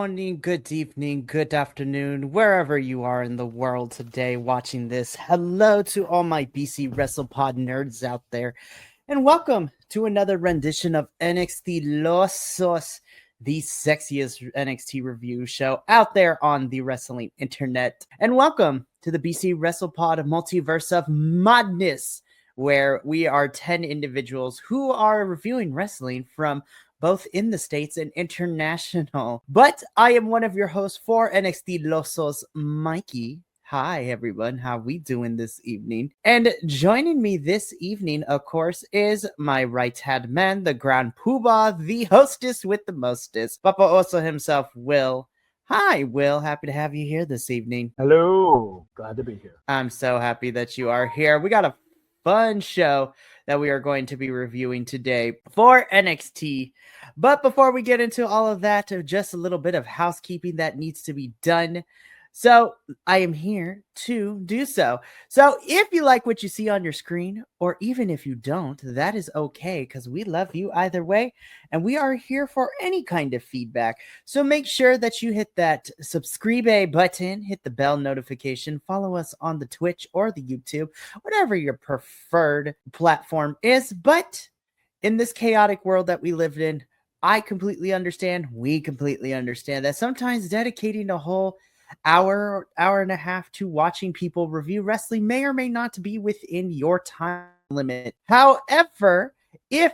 morning, good evening, good afternoon, wherever you are in the world today watching this. Hello to all my BC WrestlePod nerds out there, and welcome to another rendition of NXTilosos, the sexiest NXT review show out there on the wrestling internet. And welcome to the BC WrestlePod multiverse of madness, where we are 10 individuals who are reviewing wrestling from both in the States and international. But I am one of your hosts for NXTilosos, Mikey. Hi, everyone. How we doing this evening? And joining me this evening, of course, is my right-hand man, the Grand Poobah, the hostess with the mostest, Papa also himself, Will. Hi, Will. Happy to have you here this evening. Hello. Glad to be here. I'm so happy that you are here. We got a fun show that we are going to be reviewing today for NXT. But before we get into all of that, just a little bit of housekeeping that needs to be done. So I am here to do so. So if you like what you see on your screen, or even if you don't, that is okay, because we love you either way, and we are here for any kind of feedback. So make sure that you hit that subscribe button, hit the bell notification, follow us on the Twitch or the YouTube, whatever your preferred platform is. But in this chaotic world that we live in, I completely understand, we completely understand that sometimes dedicating a whole hour and a half to watching people review wrestling may or may not be within your time limit. However, if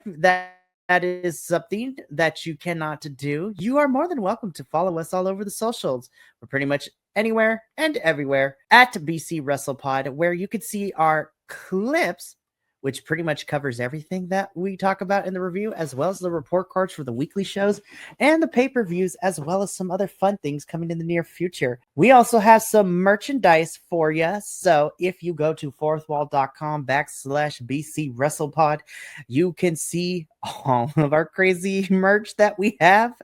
that is something that you cannot do, you are more than welcome to follow us all over the socials. We're pretty much anywhere and everywhere at BC WrestlePod, where you could see our clips, which pretty much covers everything that we talk about in the review, as well as the report cards for the weekly shows and the pay-per-views, as well as some other fun things coming in the near future. We also have some merchandise for you. So if you go to fourthwall.com/BC WrestlePod, you can see all of our crazy merch that we have,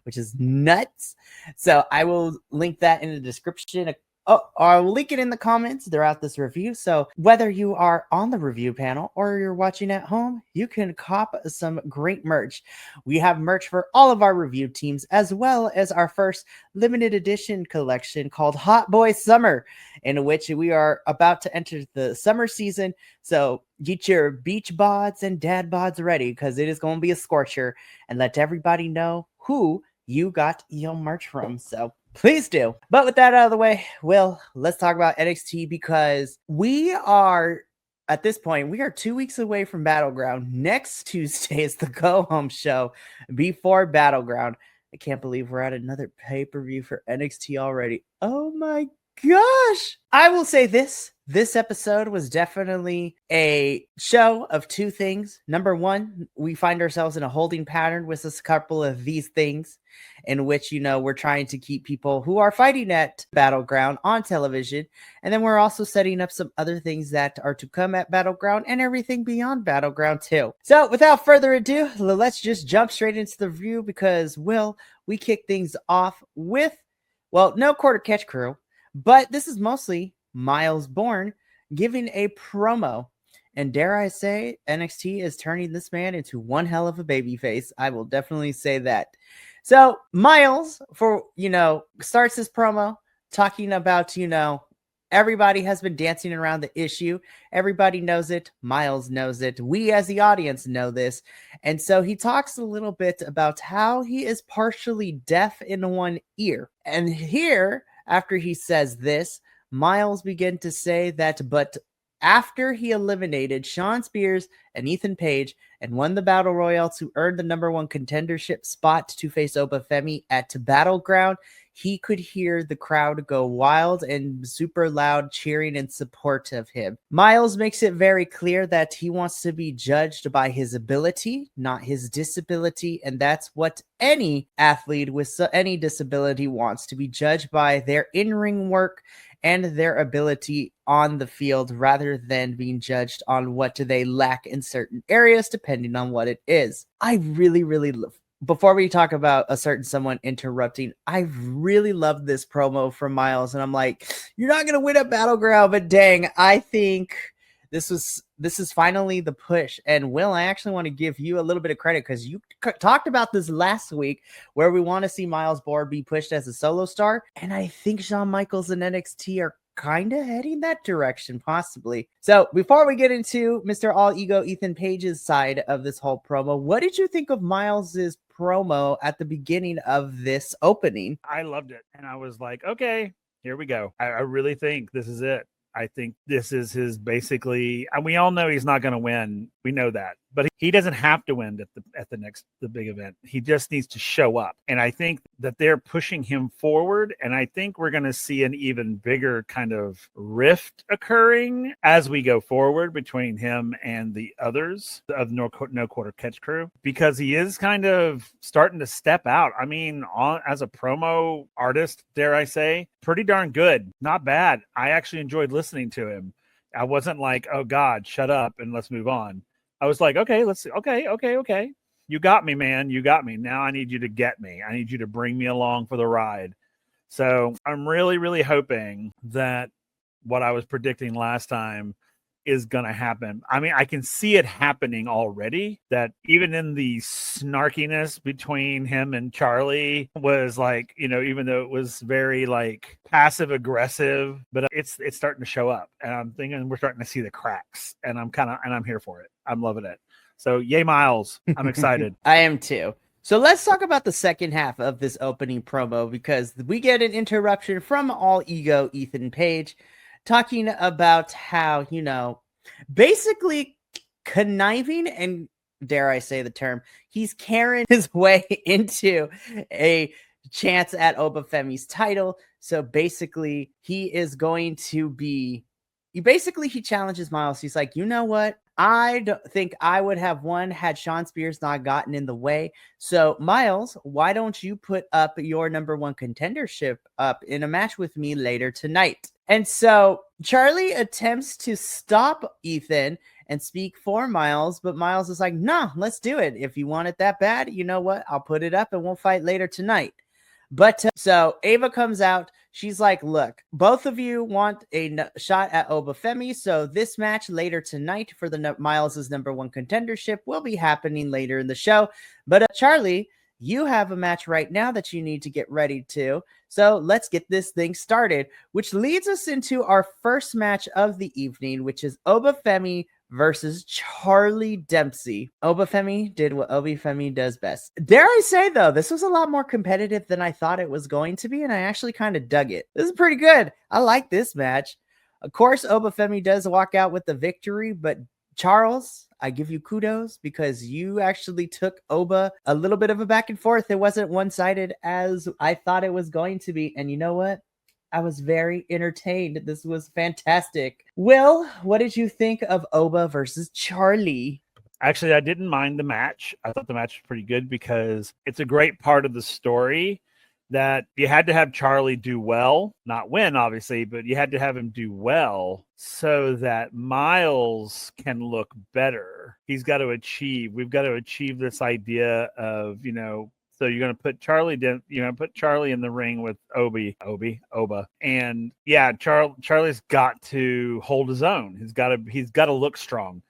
which is nuts. So I will link that in the description. I'll link it in the comments throughout this review. So whether you are on the review panel or you're watching at home, you can cop some great merch. We have merch for all of our review teams, as well as our first limited edition collection called Hot Boy Summer, in which we are about to enter the summer season. So get your beach bods and dad bods ready, because it is going to be a scorcher, and let everybody know who you got your merch from. So please do. But with that out of the way, Will, let's talk about NXT, because we are, at this point, we are 2 weeks away from Battleground. Next Tuesday is the go-home show before Battleground. I can't believe we're at another pay-per-view for NXT already. Oh my gosh. I will say this. This episode was definitely a show of two things. Number one, we find ourselves in a holding pattern with a couple of these things, in which, we're trying to keep people who are fighting at Battleground on television. And then we're also setting up some other things that are to come at Battleground and everything beyond Battleground too. So without further ado, let's just jump straight into the review, because we kick things off with, no quarter catch crew, but this is mostly Miles Bourne giving a promo. And dare I say, NXT is turning this man into one hell of a babyface. I will definitely say that. So Miles, starts his promo talking about, everybody has been dancing around the issue. Everybody knows it. Miles knows it. We as the audience know this. And so he talks a little bit about how he is partially deaf in one ear. And here, after he says this, Miles began to say that, but after he eliminated Shawn Spears and Ethan Page and won the Battle Royale to earn the number one contendership spot to face Obafemi at Battleground, he could hear the crowd go wild and super loud cheering in support of him. Miles makes it very clear that he wants to be judged by his ability, not his disability, and that's what any athlete with any disability wants, to be judged by their in-ring work and their ability on the field, rather than being judged on what do they lack in certain areas, depending on what it is. I really, really love, before we talk about a certain someone interrupting, I really love this promo from Miles, and I'm like, you're not going to win at Battleground, but dang, I think this is finally the push. And Will, I actually want to give you a little bit of credit because you talked about this last week, where we want to see Miles Bohr be pushed as a solo star, and I think Shawn Michaels and NXT are kind of heading that direction, possibly. So before we get into Mr. All Ego Ethan Page's side of this whole promo, what did you think of Miles's promo at the beginning of this opening? I loved it, and I was like, okay, here we go. I really think this is it. I think this is his basically, and we all know he's not going to win. We know that, but he doesn't have to win at the big event. He just needs to show up. And I think that they're pushing him forward. And I think we're going to see an even bigger kind of rift occurring as we go forward between him and the others of No Quarter Catch crew, because he is kind of starting to step out. I mean, as a promo artist, dare I say, pretty darn good. Not bad. I actually enjoyed listening to him. I wasn't like, oh God, shut up and let's move on. I was like, okay, let's see. Okay. You got me, man. You got me. Now I need you to get me. I need you to bring me along for the ride. So I'm really, really hoping that what I was predicting last time is going to happen. I mean, I can see it happening already, that even in the snarkiness between him and Charlie was like, even though it was very like passive aggressive, but it's starting to show up, and I'm thinking we're starting to see the cracks, and I'm here for it. I'm loving it. So yay, Miles. I'm excited. I am too. So let's talk about the second half of this opening promo, because we get an interruption from All Ego Ethan Page, talking about how, basically conniving and, dare I say the term, he's carrying his way into a chance at Obafemi's title. So basically, he challenges Miles. He's like, you know what? I don't think I would have won had Shawn Spears not gotten in the way. So, Miles, why don't you put up your number one contendership up in a match with me later tonight? And so Charlie attempts to stop Ethan and speak for Miles, but Miles is like, no, let's do it. If you want it that bad, you know what? I'll put it up and we'll fight later tonight. But so Ava comes out. She's like, look, both of you want a shot at Obafemi. So this match later tonight for the Miles's number one contendership will be happening later in the show. But Charlie, you have a match right now that you need to get ready to. So let's get this thing started, which leads us into our first match of the evening, which is Obafemi versus Charlie Dempsey. Obafemi did what Obafemi does best. Dare I say, though, this was a lot more competitive than I thought it was going to be, and I actually kind of dug it. This is pretty good. I like this match. Of course, Obafemi does walk out with the victory, but Charles, I give you kudos because you actually took Oba a little bit of a back and forth. It wasn't one-sided as I thought it was going to be. And you know what? I was very entertained. This was fantastic. Will, what did you think of Oba versus Charlie? Actually, I didn't mind the match. I thought the match was pretty good because it's a great part of the story that you had to have Charlie do well, not win, obviously, but you had to have him do well so that Miles can look better. We've got to achieve this idea of, so you're going to put Charlie in the ring with Oba. And yeah, Charlie's got to hold his own. He's got to look strong.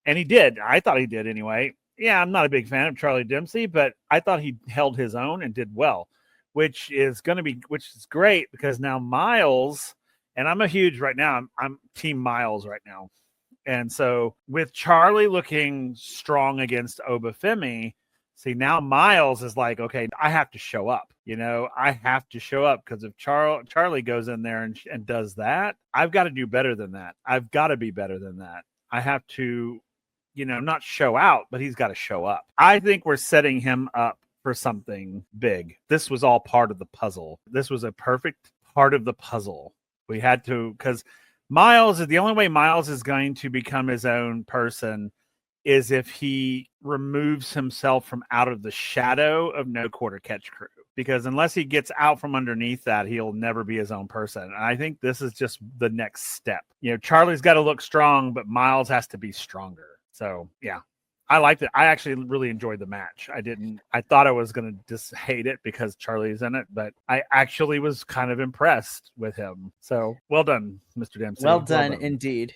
And he did. I thought he did anyway. Yeah, I'm not a big fan of Charlie Dempsey, but I thought he held his own and did well, which is great because now Miles, and I'm team Miles right now. And so with Charlie looking strong against Obafemi, see, now Miles is like, okay, I have to show up. I have to show up because if Charlie goes in there and does that, I've got to do better than that. I've got to be better than that. I have to, not show out, but he's got to show up. I think we're setting him up for something big. This was all part of the puzzle. This was a perfect part of the puzzle. We had to, because the only way Miles is going to become his own person is if he removes himself from out of the shadow of No Quarter Catch crew. Because unless he gets out from underneath that, he'll never be his own person. And I think this is just the next step. Charlie's got to look strong, but Miles has to be stronger. So yeah, I liked it. I actually really enjoyed the match. I thought I was going to just hate it because Charlie's in it, but I actually was kind of impressed with him. So well done, Mr. Dempsey. Well done indeed.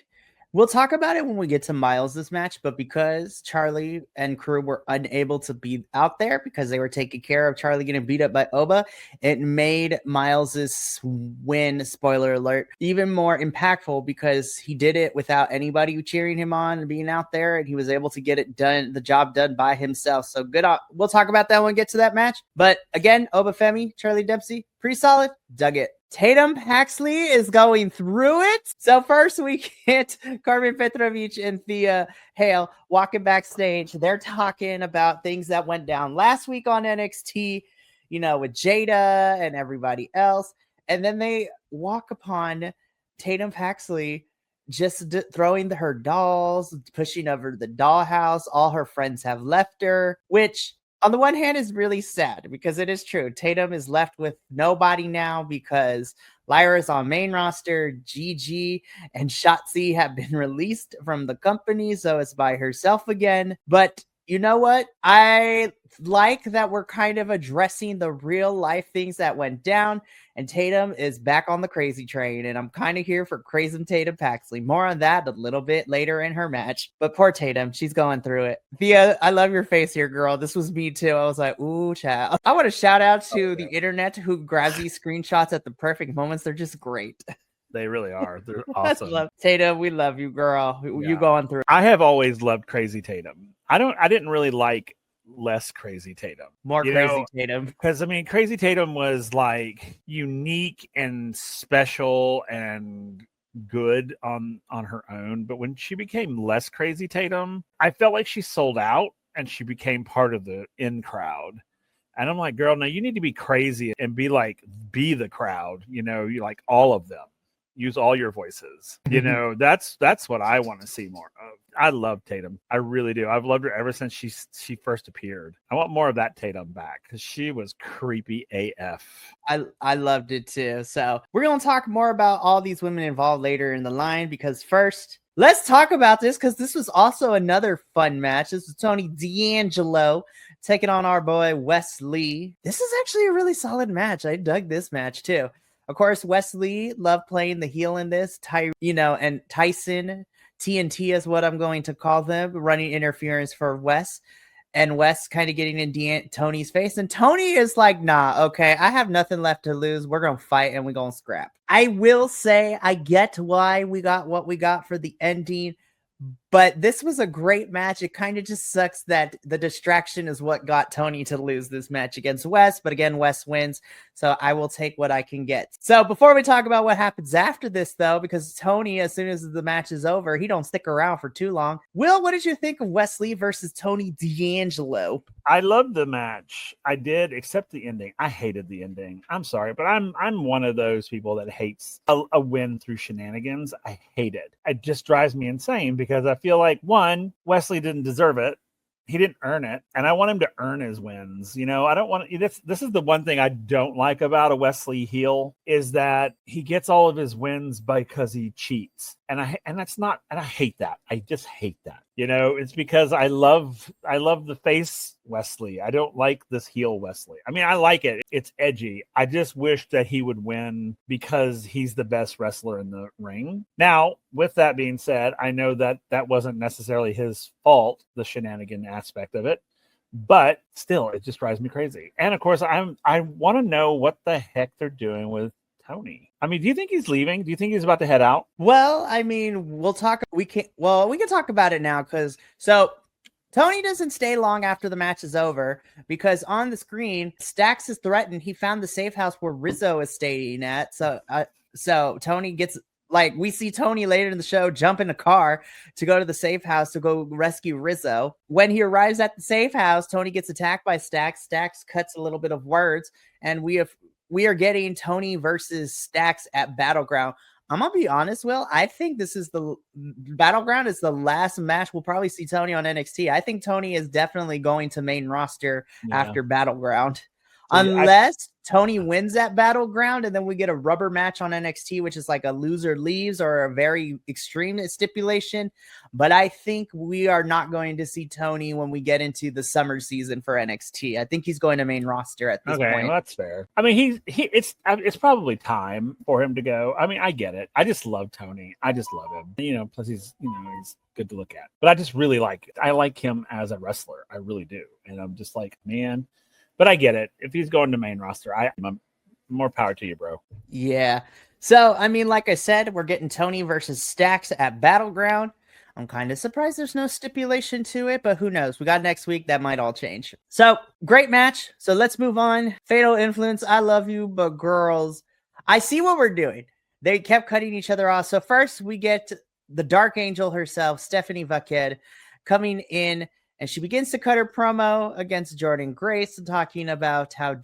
We'll talk about it when we get to Miles' match, but because Charlie and crew were unable to be out there because they were taking care of Charlie getting beat up by Oba, it made Miles' win, spoiler alert, even more impactful because he did it without anybody cheering him on and being out there, and he was able to get it done, the job done by himself. So good. We'll talk about that when we get to that match. But again, Oba Femi, Charlie Dempsey, pretty solid. Dug it. Tatum Paxley is going through it. So first we get Carmen Petrovic and Thea Hale walking backstage. They're talking about things that went down last week on NXT, you know, with Jada and everybody else. And then they walk upon Tatum Paxley just throwing her dolls, pushing over the dollhouse. All her friends have left her, which on the one hand is really sad because it is true. Tatum is left with nobody now because Lyra's on main roster, Gigi and Shotzi have been released from the company, so it's by herself again. But you know what? I like that we're kind of addressing the real life things that went down, and Tatum is back on the crazy train, and I'm kind of here for crazy Tatum Paxley. More on that a little bit later in her match, but poor Tatum, she's going through it. Thea, I love your face here, girl. This was me too. I was like, ooh, child. I want to shout out to the internet who grabs these screenshots at the perfect moments. They're just great. They really are. They're awesome. Tatum, we love you, girl. You going through it. I have always loved Crazy Tatum. I didn't really like less Crazy Tatum. More Crazy Tatum. Because I mean, Crazy Tatum was like unique and special and good on her own. But when she became less Crazy Tatum, I felt like she sold out and she became part of the in crowd. And I'm like, girl, no, you need to be crazy and be the crowd, you know, you like all of them. Use all your voices. You know, that's what I want to see more of. I love Tatum. I really do. I've loved her ever since she first appeared. I want more of that Tatum back because she was creepy AF. I loved it too. So we're going to talk more about all these women involved later in the line because first, let's talk about this because this was also another fun match. This was Tony D'Angelo taking on our boy Wes Lee. This is actually a really solid match. I dug this match too. Of course, Wesley loved playing the heel in this, and Tyson, TNT is what I'm going to call them, running interference for Wes. And Wes kind of getting in Tony's face. And Tony is like, nah, okay, I have nothing left to lose. We're going to fight and we're going to scrap. I will say I get why we got what we got for the ending. But this was a great match. It kind of just sucks that the distraction is what got Tony to lose this match against Wes. But again, Wes wins. So I will take what I can get. So before we talk about what happens after this, though, because Tony, as soon as the match is over, he don't stick around for too long. Will, what did you think of Wesley versus Tony D'Angelo? I loved the match. I did, except the ending. I hated the ending. I'm sorry, but I'm one of those people that hates a win through shenanigans. I hate it. It just drives me insane because I feel like, one, Wesley didn't deserve it. He didn't earn it, and I want him to earn his wins. You know, I don't want to. This is the one thing I don't like about a Wesley heel is that he gets all of his wins because he cheats, and I hate that. I just hate that. You know, it's because I love the face Wesley. I don't like this heel Wesley. I mean, I like it. It's edgy. I just wish that he would win because he's the best wrestler in the ring. Now, with that being said, I know that wasn't necessarily his fault, the shenanigan aspect of it, but still, it just drives me crazy. And of course, I want to know what the heck they're doing with Tony. I mean, do you think he's leaving? Do you think he's about to head out? Well, I mean, we can talk about it now because Tony doesn't stay long after the match is over because on the screen, Stax is threatened. He found the safe house where Rizzo is staying at. So Tony gets, we see Tony later in the show jump in a car to go to the safe house to go rescue Rizzo. When he arrives at the safe house, Tony gets attacked by Stax. Stax cuts a little bit of words, and we are getting Tony versus Stax at Battleground. I'm going to be honest, Will. I think this is the Battleground is the last match we'll probably see Tony on NXT. I think Tony is definitely going to main roster after Battleground. So, Unless Tony wins that battleground and then we get a rubber match on NXT, which is like a loser leaves or a very extreme stipulation. But I think we are not going to see Tony when we get into the summer season for NXT. I think he's going to main roster at this point. Well, that's fair. I mean, it's probably time for him to go. I mean, I get it. I just love Tony. I just love him. Plus he's good to look at. But I just really I like him as a wrestler. I really do. And I'm just like, man. But I get it. If he's going to main roster, I'm more power to you, bro. Yeah. So, I mean, like I said, we're getting Tony versus Stacks at Battleground. I'm kind of surprised there's no stipulation to it, but who knows? We got next week. That might all change. So, great match. So, let's move on. Fatal Influence. I love you, but girls, I see what we're doing. They kept cutting each other off. So, first, we get the Dark Angel herself, Stephanie Vaked, coming in. And she begins to cut her promo against Jordan Grace, talking about how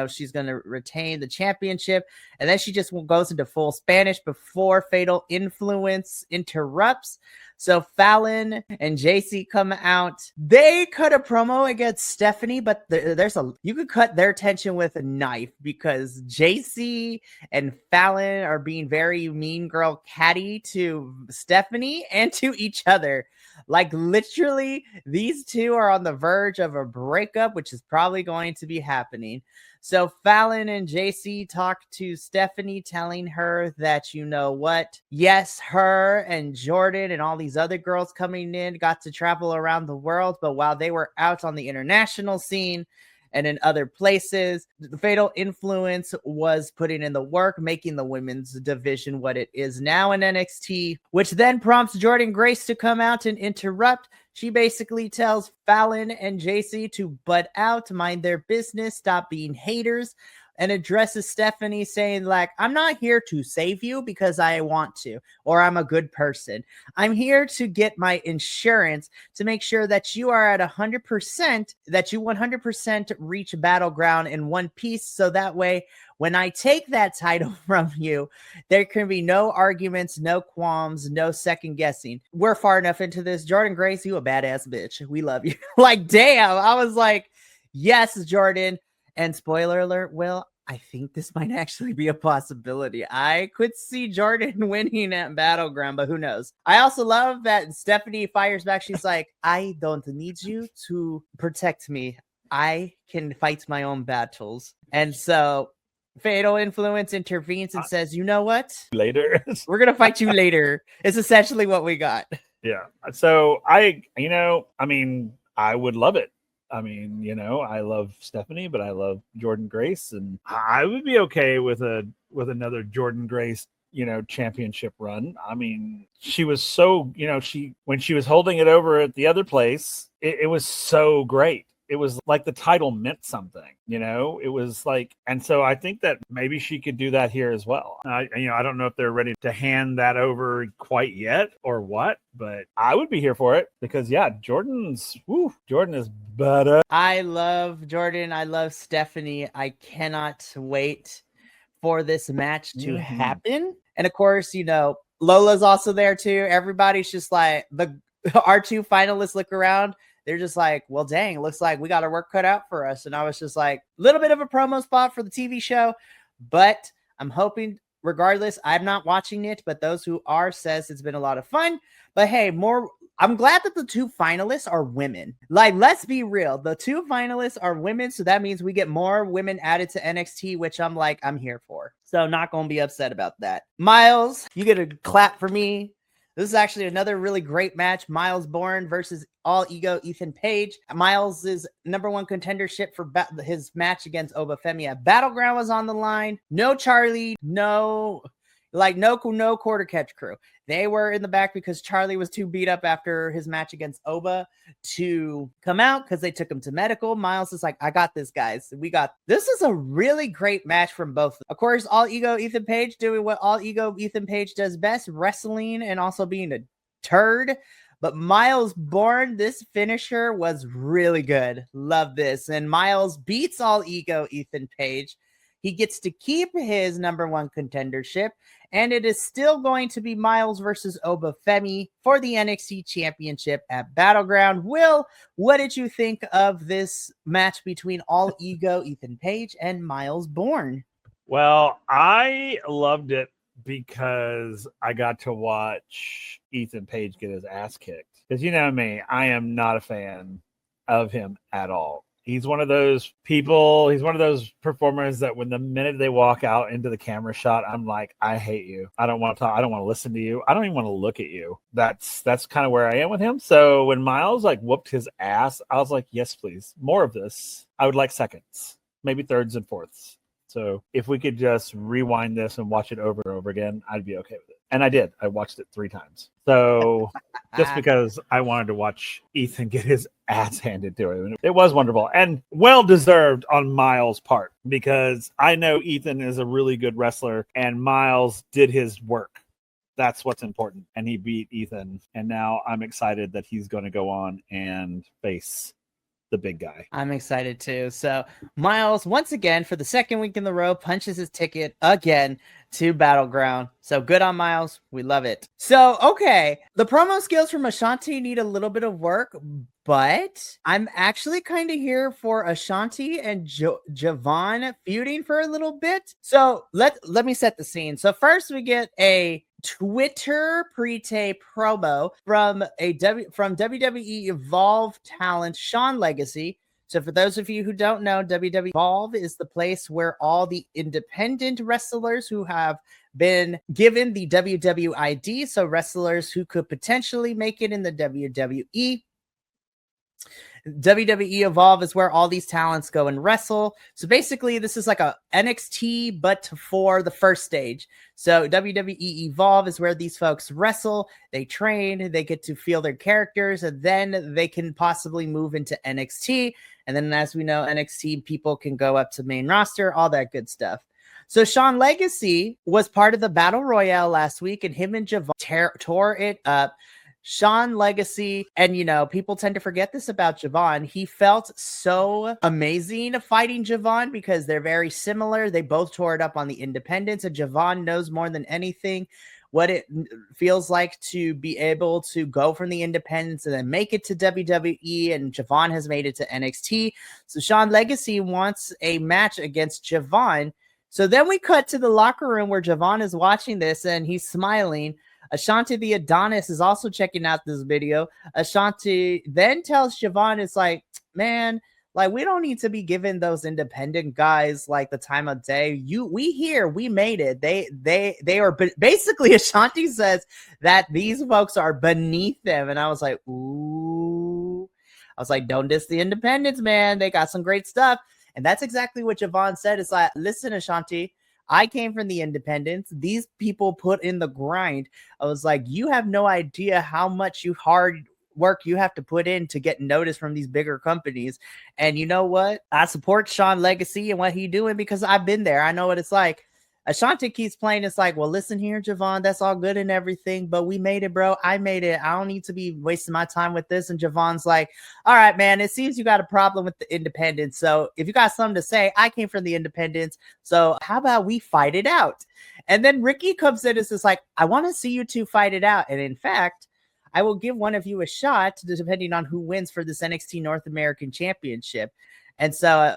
she's going to retain the championship. And then she just goes into full Spanish before Fatal Influence interrupts. So Fallon and JC come out. They cut a promo against Stephanie, but you could cut their tension with a knife because JC and Fallon are being very mean girl catty to Stephanie and to each other. Like literally, these two are on the verge of a breakup, which is probably going to be happening. So Fallon and JC talk to Stephanie, telling her that, you know what? Yes, her and Jordan and all these other girls coming in got to travel around the world. But while they were out on the international scene and in other places, the Fatal Influence was putting in the work, making the women's division what it is now in NXT, which then prompts Jordan Grace to come out and interrupt. She basically tells Fallon and JC to butt out, mind their business, stop being haters, and addresses Stephanie saying, like, I'm not here to save you because I want to, or I'm a good person. I'm here to get my insurance to make sure that you are at 100%, that you 100% reach Battleground in one piece. So that way, when I take that title from you, there can be no arguments, no qualms, no second guessing. We're far enough into this. Jordan Grace, you a badass bitch. We love you. Like, damn. I was like, yes, Jordan. And spoiler alert, Will, I think this might actually be a possibility. I could see Jordan winning at Battleground, but who knows? I also love that Stephanie fires back. She's like, I don't need you to protect me. I can fight my own battles. And so Fatal Influence intervenes and says, you know what? Later. We're going to fight you later. It's essentially what we got. Yeah. So I would love it. I mean, I love Stephanie, but I love Jordan Grace, and I would be okay with another Jordan Grace, championship run. I mean, she was so, when she was holding it over at the other place, it was so great. It was like the title meant something, it was like, and so I think that maybe she could do that here as well. I don't know if they're ready to hand that over quite yet or what, but I would be here for it because Jordan is better. I love Jordan. I love Stephanie. I cannot wait for this match to happen. And of course, Lola's also there too. Everybody's just like, our two finalists look around. They're just like, well, dang, it looks like we got our work cut out for us. And I was just like, a little bit of a promo spot for the TV show, but I'm hoping, regardless, I'm not watching it, but those who are says it's been a lot of fun. But hey, I'm glad that the two finalists are women. Like, let's be real. The two finalists are women, so that means we get more women added to NXT, which I'm here for. So not going to be upset about that. Miles, you get a clap for me. This is actually another really great match. Miles Bourne versus All Ego Ethan Page. Miles' #1 contendership for his match against Obafemi at Battleground was on the line. No Charlie, no quarter catch crew. They were in the back because Charlie was too beat up after his match against Oba to come out because they took him to medical. Miles is like, I got this, guys. This is a really great match from both. Of course, All Ego Ethan Page doing what All Ego Ethan Page does best, wrestling and also being a turd. But Miles Bourne, this finisher was really good. Love this. And Miles beats All Ego Ethan Page, He gets to keep his number one contendership, and it is still going to be Miles versus Obafemi for the NXT Championship at Battleground. Will, what did you think of this match between All Ego Ethan Page and Miles Bourne? Well, I loved it because I got to watch Ethan Page get his ass kicked. Because you know me, I am not a fan of him at all. He's one of those people, he's one of those performers that when the minute they walk out into the camera shot, I'm like, I hate you. I don't want to talk. I don't want to listen to you. I don't even want to look at you. That's kind of where I am with him. So when Miles like whooped his ass, I was like, yes, please. More of this. I would like seconds, maybe thirds and fourths. So if we could just rewind this and watch it over and over again, I'd be okay with it. And I did. I watched it 3 times. So just because I wanted to watch Ethan get his ass handed to him. It was wonderful and well-deserved on Miles' part because I know Ethan is a really good wrestler and Miles did his work. That's what's important. And he beat Ethan. And now I'm excited that he's going to go on and face the big guy. I'm excited too. So Miles, once again, for the second week in the row, punches his ticket again to Battleground. So good on Miles. We love it. So, okay. The promo skills from Ashanti need a little bit of work, but I'm actually kind of here for Ashanti and Javon feuding for a little bit. So let me set the scene. So first we get a Twitter pre-tape promo from WWE Evolve talent Sean Legacy. So for those of you who don't know, WWE Evolve is the place where all the independent wrestlers who have been given the WWID, so wrestlers who could potentially make it in the WWE. WWE Evolve is where all these talents go and wrestle. So basically, this is like a NXT, but for the first stage. So WWE Evolve is where these folks wrestle, they train, they get to feel their characters, and then they can possibly move into NXT. And then, as we know, NXT people can go up to main roster, all that good stuff. So Sean Legacy was part of the Battle Royale last week, and him and Javon tore it up. Sean Legacy, and you know, people tend to forget this about Javon. He felt so amazing fighting Javon because they're very similar. They both tore it up on the independents, and Javon knows more than anything what it feels like to be able to go from the independents and then make it to WWE, and Javon has made it to NXT. So Sean Legacy wants a match against Javon. So then we cut to the locker room where Javon is watching this and he's smiling. Ashanti the Adonis is also checking out this video. Ashanti then tells Javon, it's like, man, like, we don't need to be giving those independent guys like the time of day. We made it. They are basically, Ashanti says that these folks are beneath them. And I was like, ooh. I was like, don't diss the independents, man. They got some great stuff. And that's exactly what Javon said. It's like, listen, Ashanti, I came from the independents. These people put in the grind. I was like, you have no idea how much hard work you have to put in to get noticed from these bigger companies. And you know what? I support Sean Legacy and what he's doing because I've been there. I know what it's like. Ashanti keeps playing. It's like, well, listen here, Javon, that's all good and everything, but we made it, bro. I made it. I don't need to be wasting my time with this. And Javon's like, all right, man, it seems you got a problem with the independents. So if you got something to say, I came from the independents. So how about we fight it out? And then Ricky comes in and says like, I want to see you two fight it out. And in fact, I will give one of you a shot depending on who wins for this NXT North American Championship. And so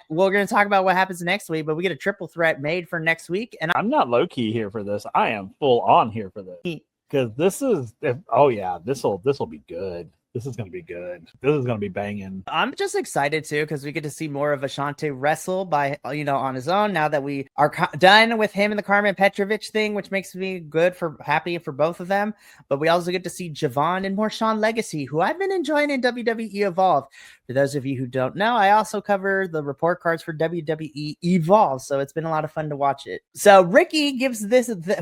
we're going to talk about what happens next week, but we get a triple threat made for next week. And I'm not low key here for this. I am full on here for this because this is, oh yeah, this will be good. This is going to be good. This is going to be banging. I'm just excited too because we get to see more of Ashanti wrestle by, on his own now that we are done with him and the Carmen Petrovich thing, which makes me happy for both of them. But we also get to see Javon and more Sean Legacy, who I've been enjoying in WWE Evolve. For those of you who don't know, I also cover the report cards for WWE Evolve, so it's been a lot of fun to watch it. So Ricky gives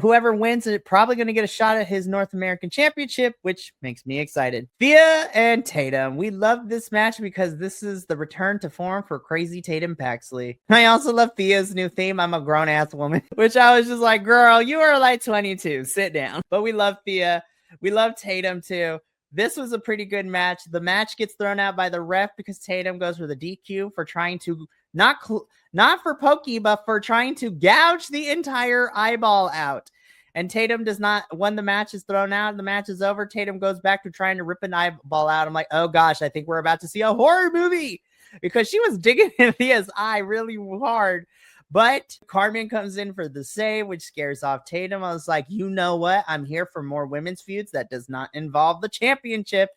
whoever wins is probably going to get a shot at his North American Championship, which makes me excited. Thea and Tatum, we love this match because this is the return to form for Crazy Tatum Paxley. I also love Thea's new theme, I'm a grown-ass woman, which I was just like, girl, you are like 22, sit down. But we love Thea. We love Tatum too. This was a pretty good match. The match gets thrown out by the ref because Tatum goes for the DQ for trying to not for pokey, but for trying to gouge the entire eyeball out. And Tatum does not, when the match is thrown out and the match is over, Tatum goes back to trying to rip an eyeball out. I'm like, oh gosh, I think we're about to see a horror movie, because she was digging in Thea's eye really hard. But Carmen comes in for the save, which scares off Tatum. I was like, you know what? I'm here for more women's feuds that does not involve the championship.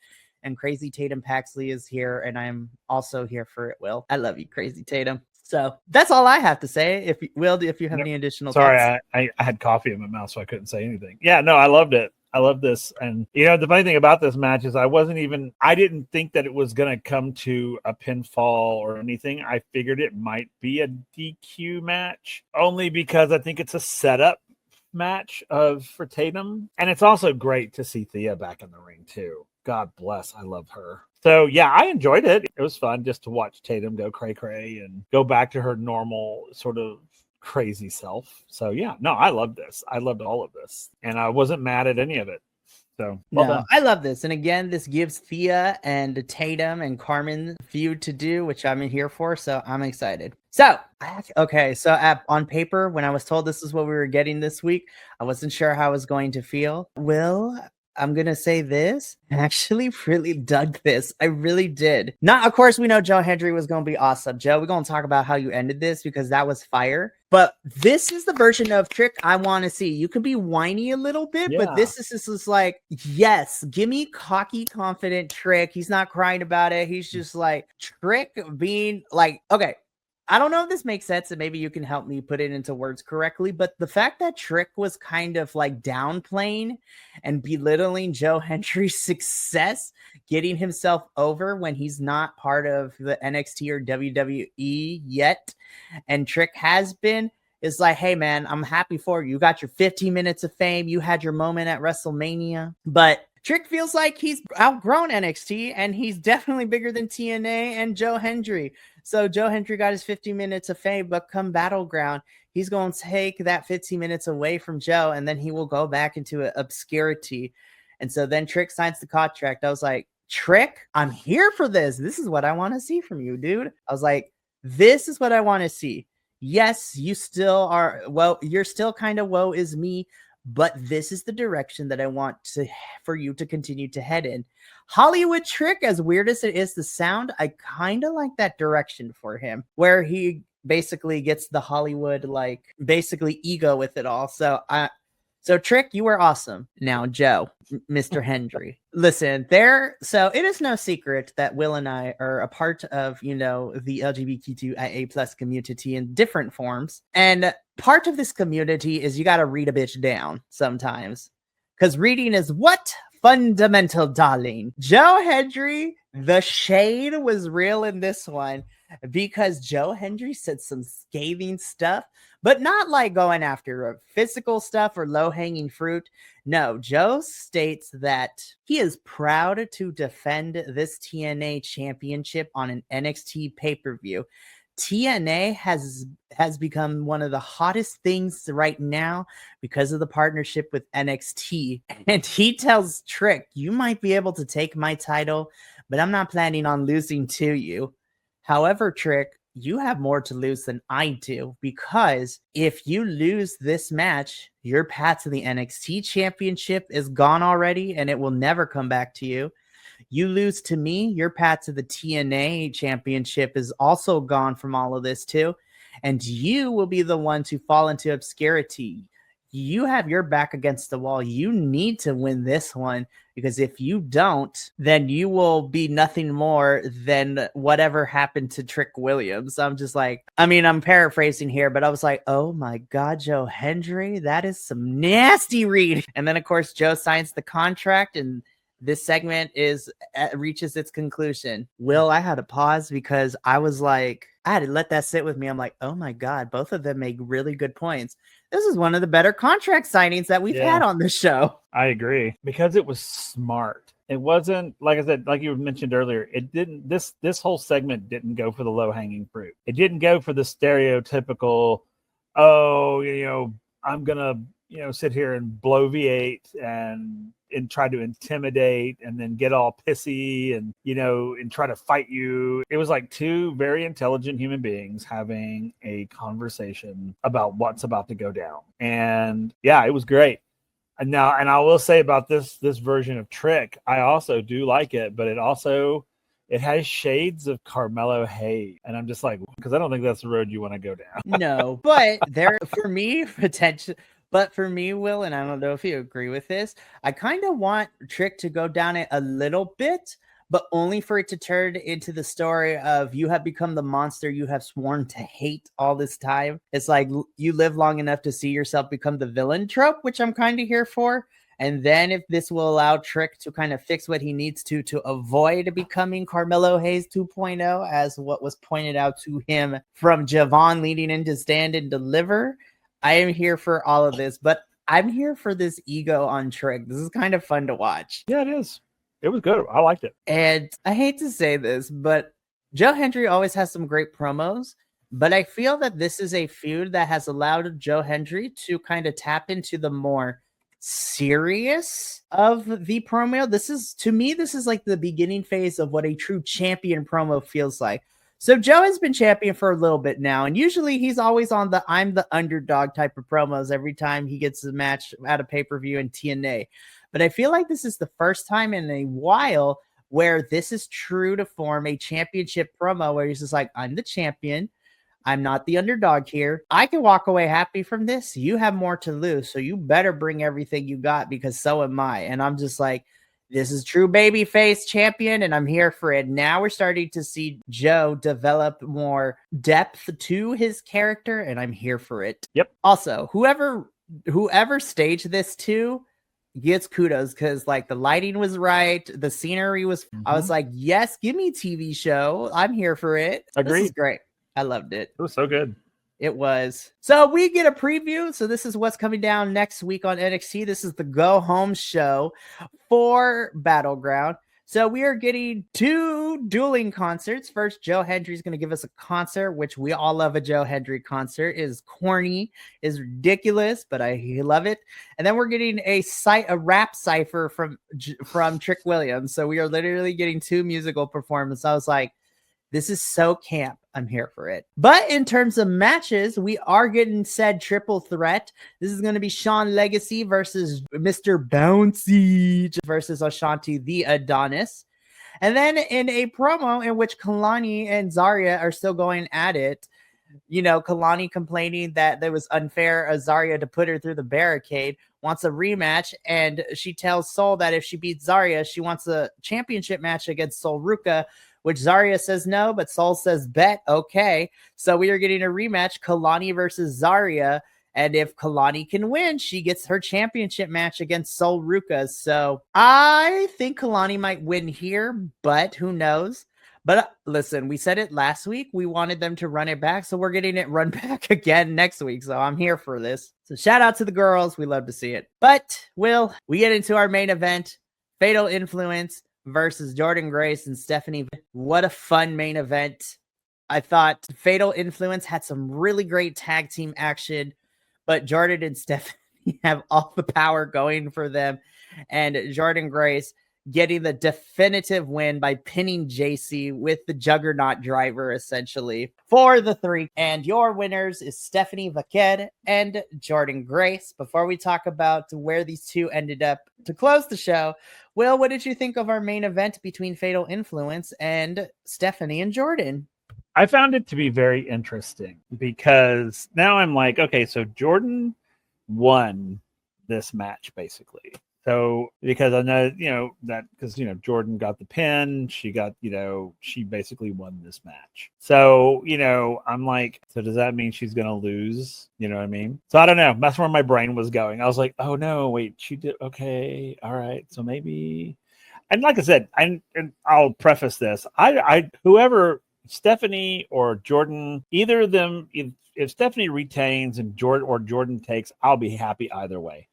And Crazy Tatum Paxley is here, and I'm also here for it, Will. I love you, Crazy Tatum. So that's all I have to say. If you have any additional thoughts. I had coffee in my mouth, so I couldn't say anything. Yeah, no, I loved it. I love this. And, the funny thing about this match is I didn't think that it was going to come to a pinfall or anything. I figured it might be a DQ match, only because I think it's a setup match for Tatum. And it's also great to see Thea back in the ring, too. God bless. I love her. So, yeah, I enjoyed it. It was fun just to watch Tatum go cray-cray and go back to her normal sort of crazy self. So, yeah, no, I loved this. I loved all of this. And I wasn't mad at any of it. So, well done. I love this. And again, this gives Thea and Tatum and Carmen feud to do, which I'm here for. So, I'm excited. So, on paper, when I was told this is what we were getting this week, I wasn't sure how I was going to feel. I'm going to say this. I actually really dug this. I really did. Of course, we know Joe Hendry was going to be awesome. Joe, we're going to talk about how you ended this, because that was fire. But this is the version of Trick I want to see. You can be whiny a little bit, but this is just like, yes, give me cocky, confident Trick. He's not crying about it. He's just like Trick being like, okay, I don't know if this makes sense, and maybe you can help me put it into words correctly, but the fact that Trick was kind of like downplaying and belittling Joe Hendry's success, getting himself over when he's not part of the NXT or WWE yet, and Trick has been, is like, hey man, I'm happy for you. You got your 15 minutes of fame. You had your moment at WrestleMania, but Trick feels like he's outgrown NXT, and he's definitely bigger than TNA and Joe Hendry. So Joe Hendry got his 15 minutes of fame, but come Battleground, he's going to take that 15 minutes away from Joe, and then he will go back into obscurity. And so then Trick signs the contract. I was like, Trick, I'm here for this. This is what I want to see from you, dude. I was like, this is what I want to see. Yes, you still are, you're still kind of woe is me, but this is the direction that I want for you to continue to head in. Hollywood Trick, as weird as it is to sound, I kind of like that direction for him, where he basically gets the Hollywood, like, basically ego with it all. So Trick, you were awesome. Now, Joe, Mr. Hendry, listen, so it is no secret that Will and I are a part of, the LGBTQIA plus community in different forms. And part of this community is you got to read a bitch down sometimes, because reading is what? Fundamental, darling. Joe Hendry, the shade was real in this one, because Joe Hendry said some scathing stuff, but not like going after physical stuff or low-hanging fruit. No, Joe states that he is proud to defend this TNA championship on an NXT pay-per-view. TNA has become one of the hottest things right now because of the partnership with NXT. And he tells Trick, you might be able to take my title, but I'm not planning on losing to you. However, Trick, you have more to lose than I do, because if you lose this match, your path to the NXT championship is gone already, and it will never come back to you. You lose to me, your path to the TNA championship is also gone from all of this too. And you will be the one to fall into obscurity. You have your back against the wall. You need to win this one, because if you don't, then you will be nothing more than whatever happened to Trick Williams. I'm just like, I'm paraphrasing here, but I was like, oh my God, Joe Hendry, that is some nasty read. And then of course, Joe signs the contract, and this segment reaches its conclusion. Will, I had to pause because I was like, I had to let that sit with me. I'm like, oh my God, both of them make really good points. This is one of the better contract signings that we've had on this show. I agree, because it was smart. It wasn't, like I said, like you mentioned earlier, it didn't, this whole segment didn't go for the low hanging fruit. It didn't go for the stereotypical, I'm going to, sit here and bloviate and try to intimidate and then get all pissy and, and try to fight you. It was like two very intelligent human beings having a conversation about what's about to go down. And yeah, it was great. And I will say about this version of Trick, I also do like it, but it has shades of Carmelo Hayes. And I'm just like, because I don't think that's the road you want to go down. No, but for me, potential. But for me, Will, and I don't know if you agree with this, I kind of want Trick to go down it a little bit, but only for it to turn into the story of you have become the monster you have sworn to hate all this time. It's like you live long enough to see yourself become the villain trope, which I'm kind of here for. And then if this will allow Trick to kind of fix what he needs to avoid becoming Carmelo Hayes 2.0, as what was pointed out to him from Javon leading into Stand and Deliver, I am here for all of this, but I'm here for this ego on Trick. This is kind of fun to watch. Yeah, it is. It was good. I liked it. And I hate to say this, but Joe Hendry always has some great promos, but I feel that this is a feud that has allowed Joe Hendry to kind of tap into the more serious of the promo. This is like the beginning phase of what a true champion promo feels like. So Joe has been champion for a little bit now, and usually he's always on the I'm the underdog type of promos every time he gets a match at a pay-per-view in TNA. But I feel like this is the first time in a while where this is true to form a championship promo where he's just like, I'm the champion. I'm not the underdog here. I can walk away happy from this. You have more to lose, so you better bring everything you got because so am I. And I'm just like, this is true babyface champion, and I'm here for it. Now we're starting to see Joe develop more depth to his character, and I'm here for it. Yep. Also, whoever staged this too gets kudos because like the lighting was right, the scenery was. I was like, yes, give me TV show. I'm here for it. Agreed. This is great. I loved it. It was so good. It was. So we get a preview. So this is what's coming down next week on NXT. This is the go home show for Battleground. So we are getting 2 dueling concerts. First, Joe Hendry is going to give us a concert, which we all love. A Joe Hendry concert is corny, is ridiculous, but I love it. And then we're getting a rap cipher from Trick Williams. So we are literally getting 2 musical performances. I was like, this is so camp. I'm here for it. But in terms of matches, we are getting said triple threat. This is going to be Sean Legacy versus Mr. Bouncy versus Ashanti the Adonis. And then in a promo in which Kalani and Zarya are still going at it, Kalani complaining that it was unfair of Zarya to put her through the barricade, wants a rematch, and she tells Sol that if she beats Zarya, she wants a championship match against Sol Ruka, which Zarya says no, but Sol says bet, okay. So we are getting a rematch, Kalani versus Zarya, and if Kalani can win, she gets her championship match against Sol Ruka. So I think Kalani might win here, but who knows? But listen, we said it last week. We wanted them to run it back, so we're getting it run back again next week. So I'm here for this. So shout out to the girls. We love to see it. But Will, we get into our main event, Fatal Influence versus Jordan Grace and Stephanie. What a fun main event. I thought Fatal Influence had some really great tag team action, but Jordan and Stephanie have all the power going for them. And Jordan Grace getting the definitive win by pinning JC with the Juggernaut driver, essentially, for the 3. And your winners is Stephanie Vaquer and Jordan Grace. Before we talk about where these 2 ended up to close the show, Will, what did you think of our main event between Fatal Influence and Stephanie and Jordan? I found it to be very interesting because now I'm like, okay, so Jordan won this match basically. So because I know, that because, Jordan got the pin, she got, she basically won this match. So, I'm like, so does that mean she's going to lose? You know what I mean? So I don't know. That's where my brain was going. I was like, oh no, wait, she did. Okay. All right. So maybe, and like I said, and I'll preface this. Whoever, Stephanie or Jordan, either of them, if Stephanie retains and Jordan takes, I'll be happy either way.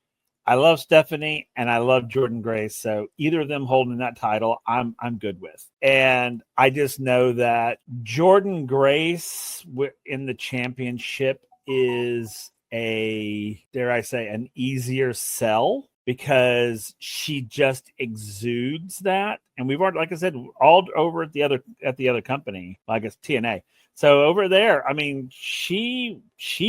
I love Stephanie and I love Jordan Grace. So either of them holding that title, I'm good with. And I just know that Jordan Grace in the championship is dare I say, an easier sell because she just exudes that. And we've already, like I said, all over at the other company, I guess TNA. So over there, I mean, she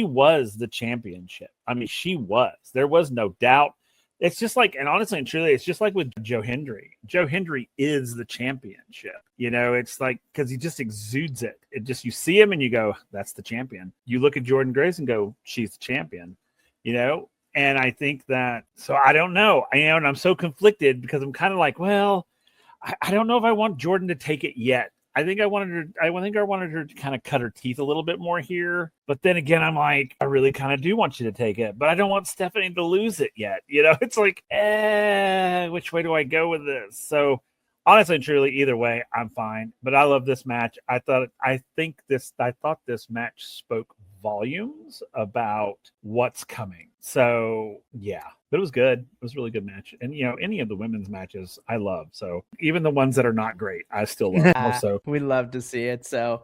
was the championship. I mean, she was. There was no doubt. It's just like, and honestly and truly, it's just like with Joe Hendry. Joe Hendry is the championship. You know, it's like, because he just exudes it. It just, you see him and you go, that's the champion. You look at Jordan Grace and go, she's the champion. You know, and I think that, so I don't know. And I'm so conflicted because I'm kind of like, well, I don't know if I want Jordan to take it yet. I think I wanted her to kind of cut her teeth a little bit more here. But then again, I'm like, I really kind of do want you to take it, but I don't want Stephanie to lose it yet. You know, it's like, which way do I go with this? So honestly and truly, either way, I'm fine. But I love this match. I thought this match spoke volumes about what's coming. So yeah, but it was good. It was a really good match. And you know, any of the women's matches I love. So even the ones that are not great, I still love. Also, we love to see it. So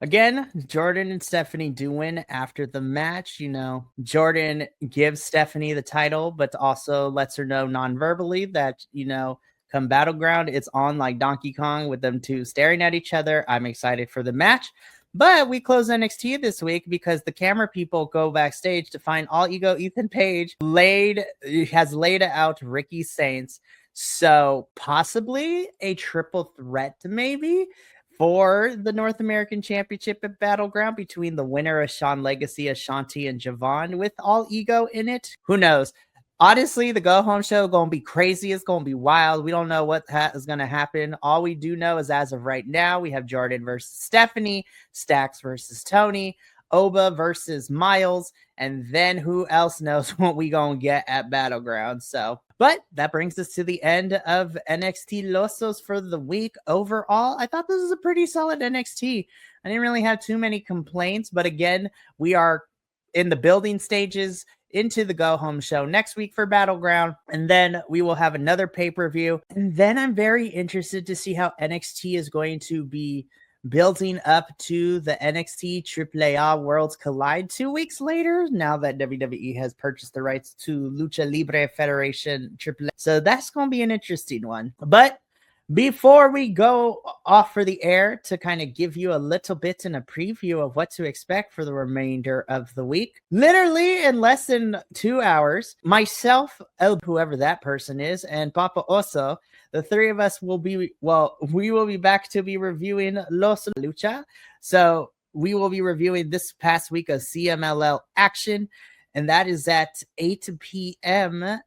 again, Jordan and Stephanie do win after the match. You know, Jordan gives Stephanie the title, but also lets her know non-verbally that, you know, come Battleground, it's on like Donkey Kong with them two staring at each other. I'm excited for the match. But we close NXT this week because the camera people go backstage to find All Ego Ethan Page has laid out Ricky Saints. So possibly a triple threat maybe for the North American Championship at Battleground between the winner of Sean Legacy, Ashanti, and Javon with All Ego in it. Who knows? Honestly, the Go Home Show going to be crazy. It's going to be wild. We don't know what is going to happen. All we do know is as of right now, we have Jordan versus Stephanie, Stax versus Tony, Oba versus Miles, and then who else knows what we going to get at Battleground. So, but that brings us to the end of NXTilosos for the week. Overall, I thought this was a pretty solid NXT. I didn't really have too many complaints, but again, we are in the building stages into the Go Home Show next week for Battleground, and then we will have another pay-per-view. And then I'm very interested to see how NXT is going to be building up to the NXT AAA Worlds Collide 2 weeks later, now that WWE has purchased the rights to Lucha Libre Federation AAA. So that's going to be an interesting one. But before we go off for the air to kind of give you a little bit in a preview of what to expect for the remainder of the week, literally in less than 2 hours, myself, whoever that person is, and Papa Oso, the three of us will be, we will be back to be reviewing Los Lucha. So we will be reviewing this past week of CMLL action, and that is at 8 p.m.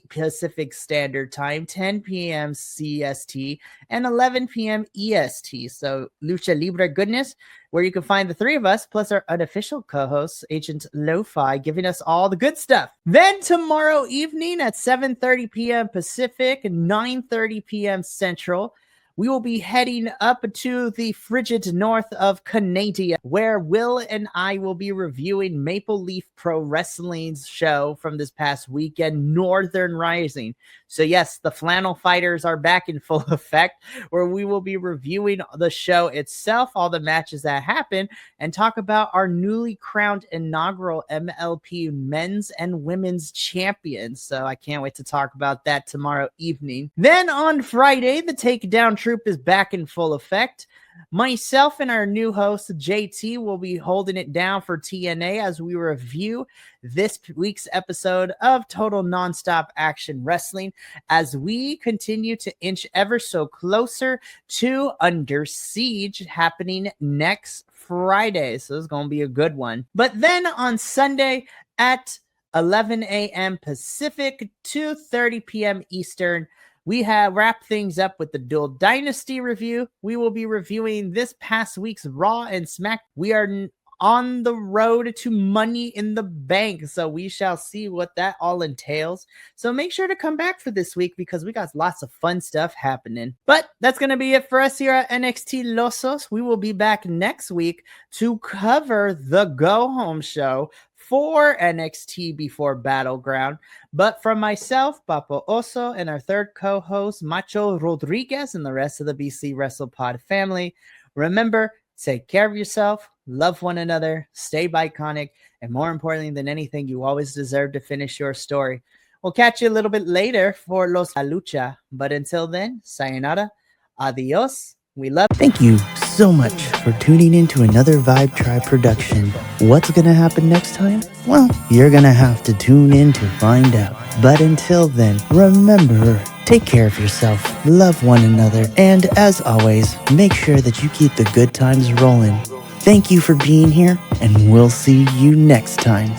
Pacific Standard Time, 10 p.m. CST, and 11 p.m. EST. So Lucha Libre goodness, where you can find the three of us, plus our unofficial co-host, Agent Lo-Fi, giving us all the good stuff. Then tomorrow evening at 7:30 p.m. Pacific, 9:30 p.m. Central, we will be heading up to the frigid north of Canada, where Will and I will be reviewing Maple Leaf Pro Wrestling's show from this past weekend, Northern Rising. So yes, the flannel fighters are back in full effect, where we will be reviewing the show itself, all the matches that happen, and talk about our newly crowned inaugural MLP men's and women's champions. So I can't wait to talk about that tomorrow evening. Then on Friday, the Takedown Troop is back in full effect. Myself and our new host, JT, will be holding it down for TNA as we review this week's episode of Total Nonstop Action Wrestling as we continue to inch ever so closer to Under Siege happening next Friday. So it's going to be a good one. But then on Sunday at 11 a.m. Pacific, 2:30 p.m. Eastern, we have wrapped things up with the Dual Dynasty review. We will be reviewing this past week's Raw and Smack. We are on the road to Money in the Bank, so we shall see what that all entails. So make sure to come back for this week because we got lots of fun stuff happening. But that's going to be it for us here at NXTilosos. We will be back next week to cover the Go Home Show for NXT before Battleground. But from myself, Papa Oso, and our third co-host, Macho Rodriguez, and the rest of the BC WrestlePod family, remember, take care of yourself, love one another, stay Bi-Conic, and more importantly than anything, you always deserve to finish your story. We'll catch you a little bit later for Los La Lucha, but until then, sayonara, adios, we love. Thank you so much for tuning in to another Vibe Tribe production. What's gonna happen next time? Well, you're gonna have to tune in to find out. But until then, remember, take care of yourself, love one another, and as always, make sure that you keep the good times rolling. Thank you for being here, and we'll see you next time.